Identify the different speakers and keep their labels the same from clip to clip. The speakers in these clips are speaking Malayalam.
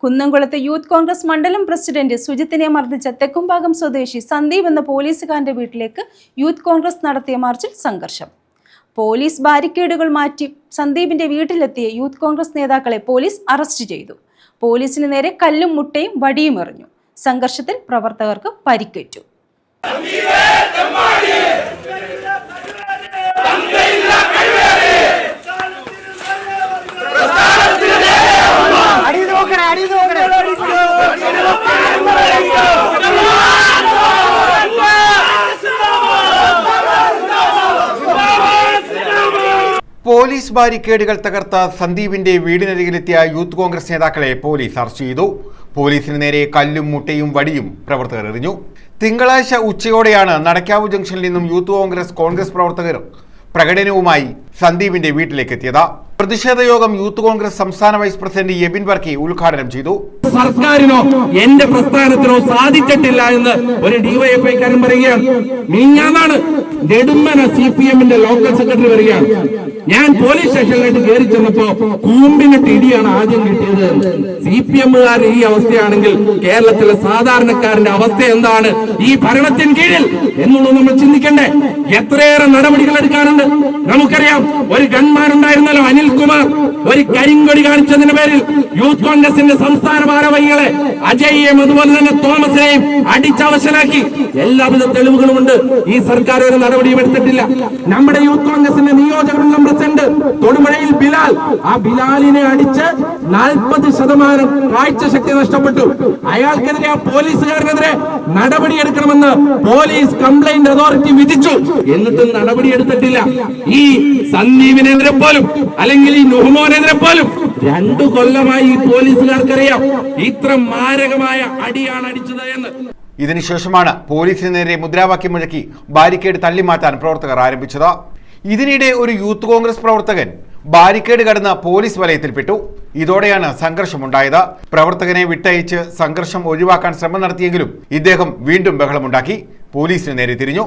Speaker 1: കുന്നംകുളത്ത് യൂത്ത് കോൺഗ്രസ് മണ്ഡലം പ്രസിഡന്റ് സുജിത്തിനെ മർദ്ദിച്ച തെക്കുംഭാഗം സ്വദേശി സന്ദീപ് എന്ന പോലീസുകാരന്റെ വീട്ടിലേക്ക് യൂത്ത് കോൺഗ്രസ് നടത്തിയ മാർച്ചിൽ സംഘർഷം. പോലീസ് ബാരിക്കേഡുകൾ മാറ്റി സന്ദീപിന്റെ വീട്ടിലെത്തിയ യൂത്ത് കോൺഗ്രസ് നേതാക്കളെ പോലീസ് അറസ്റ്റ് ചെയ്തു. പോലീസിന് നേരെ കല്ലും മുട്ടയും വടിയും എറിഞ്ഞു. സംഘർഷത്തിൽ പ്രവർത്തകർക്ക് പരിക്കേറ്റു.
Speaker 2: പോലീസ് ബാരിക്കേഡുകൾ തകർത്ത സന്ദീപിന്റെ വീടിനരികിലെത്തിയ യൂത്ത് കോൺഗ്രസ് നേതാക്കളെ പോലീസ് അറസ്റ്റ് ചെയ്തു. പോലീസിന് നേരെ കല്ലും മുട്ടയും വടിയും പ്രവർത്തകർ എറിഞ്ഞു. തിങ്കളാഴ്ച ഉച്ചയോടെയാണ് നടക്കാവ് ജംഗ്ഷനിൽ നിന്നും യൂത്ത് കോൺഗ്രസ് പ്രവർത്തകർ പ്രകടനവുമായി സന്ദീപിന്റെ വീട്ടിലേക്ക് എത്തിയത്. പ്രതിഷേധ യോഗം യൂത്ത് കോൺഗ്രസ് സംസ്ഥാന വൈസ് പ്രസിഡന്റ് എബിൻ വർക്കി ഉദ്ഘാടനം ചെയ്തു.
Speaker 3: സർക്കാരിനോ എന്റെ പ്രസ്ഥാനത്തിനോ സാധിച്ചിട്ടില്ല എന്ന് ഒരു ഡിവൈഎഫ്ഐക്കാരൻ പറയുകയാണ്. മിനിഞ്ഞാന്നാണ് നെടുമന CPM-ന്റെ ലോക്കൽ സെക്രട്ടറി വരികയാണ്. ഞാൻ പോലീസ് സ്റ്റേഷനിലേക്ക് കയറി ചെന്നപ്പോ കൂമ്പിനിട്ട് ഇടിയാണ് ആദ്യം കിട്ടിയത്. CPM-കാരൻ ഈ അവസ്ഥയാണെങ്കിൽ കേരളത്തിലെ സാധാരണക്കാരന്റെ അവസ്ഥ എന്താണ് ഈ ഭരണത്തിന് കീഴിൽ എന്നുള്ളത് നമ്മൾ ചിന്തിക്കണ്ടേ? എത്രയേറെ നടപടികൾ എടുക്കാറുണ്ട്. നമുക്കറിയാം, ഒരു ഗൺമാൻ ഉണ്ടായിരുന്നല്ലോ, അനിൽകുമാർ, ഒരു കരിങ്കൊടി കാണിച്ചതിന്റെ പേരിൽ യൂത്ത് കോൺഗ്രസിന്റെ സംസ്ഥാന ഭാരവാഹികളെ അജയ്യെയും അതുപോലെ തന്നെ തോമസിനെയും അടിച്ചവശനാക്കി. എല്ലാവിധ തെളിവുകളുമുണ്ട്. ഈ സർക്കാർ ഒരു നടപടിയും എടുത്തിട്ടില്ല. നമ്മുടെ യൂത്ത് കോൺഗ്രസിന്റെ നിയോജക മണ്ഡലം പ്രസിഡന്റ് തൊടുപുഴയിൽ ബിലാൽ, ആ ബിലാലിനെ അടിച്ച് 40% കാഴ്ച ശക്തി നഷ്ടപ്പെട്ടു. അയാൾക്കെതിരെ, ആ പോലീസുകാരനെതിരെ നടപടിയെടുക്കണമെന്ന് പോലീസ് കംപ്ലൈന്റ് അതോറിറ്റി വിധിച്ചു. എന്നിട്ടും നടപടിയെടുത്തിട്ടില്ല. ഈ സന്ദീപിനെതിരെ പോലും അല്ലെങ്കിൽ ഈ നുഹ്മോനെതിരെ പോലും 2 കൊല്ലമായി ഈ പോലീസുകാർക്കറിയാം ഇത്ര മാരകമായ അടിയാണ് അടിച്ചത് എന്ന്.
Speaker 2: ഇതിനുശേഷമാണ് പോലീസിന് നേരെ മുദ്രാവാക്യം മുഴക്കി ബാരിക്കേഡ് തള്ളിമാറ്റാൻ പ്രവർത്തകർ ആരംഭിച്ചത്. ഇതിനിടെ ഒരു യൂത്ത് കോൺഗ്രസ് പ്രവർത്തകൻ ബാരിക്കേഡ് കടന്ന് പോലീസ് വലയത്തിൽപ്പെട്ടു. ഇതോടെയാണ് സംഘർഷമുണ്ടായത്. പ്രവർത്തകനെ വിട്ടയച്ച് സംഘർഷം ഒഴിവാക്കാൻ ശ്രമം നടത്തിയെങ്കിലും ഇദ്ദേഹം വീണ്ടും ബഹളമുണ്ടാക്കി പോലീസിന് നേരെ തിരിഞ്ഞു.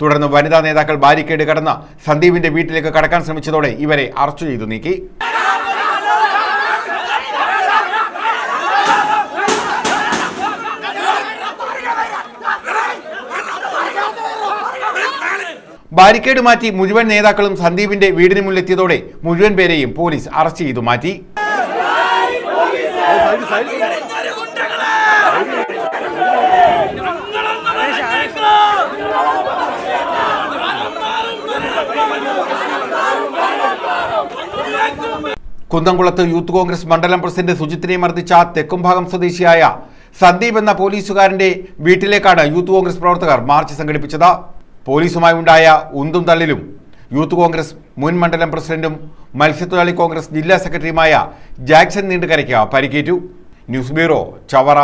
Speaker 2: തുടർന്ന് വനിതാ നേതാക്കൾ ബാരിക്കേഡ് കടന്ന് സന്ദീപിന്റെ വീട്ടിലേക്ക് കടക്കാൻ ശ്രമിച്ചതോടെ ഇവരെ അറസ്റ്റ് ചെയ്തു നീക്കി. ബാരിക്കേഡ് മാറ്റി മുഴുവൻ നേതാക്കളും സന്ദീപിന്റെ വീടിന് മുന്നിലെത്തിയതോടെ മുഴുവൻ പേരെയും പോലീസ് അറസ്റ്റ് ചെയ്തു മാറ്റി. കുന്നംകുളത്ത് യൂത്ത് കോൺഗ്രസ് മണ്ഡലം പ്രസിഡന്റ് സുജിത്തിനെ മർദ്ദിച്ച തെക്കുംഭാഗം സ്വദേശിയായ സന്ദീപ് എന്ന പോലീസുകാരന്റെ വീട്ടിലേക്കാണ് യൂത്ത് കോൺഗ്രസ് പ്രവർത്തകർ മാർച്ച് സംഘടിപ്പിച്ചത്. പോലീസുമായി ഉണ്ടായ ഉന്തും തള്ളിലും യൂത്ത് കോൺഗ്രസ് മുൻ മണ്ഡലം പ്രസിഡന്റും മത്സ്യത്തൊഴിലാളി കോൺഗ്രസ് ജില്ലാ സെക്രട്ടറിയുമായ ജാക്സൺ നീണ്ടുകരയ്ക്ക് പരിക്കേറ്റു. News bureau, Chavara.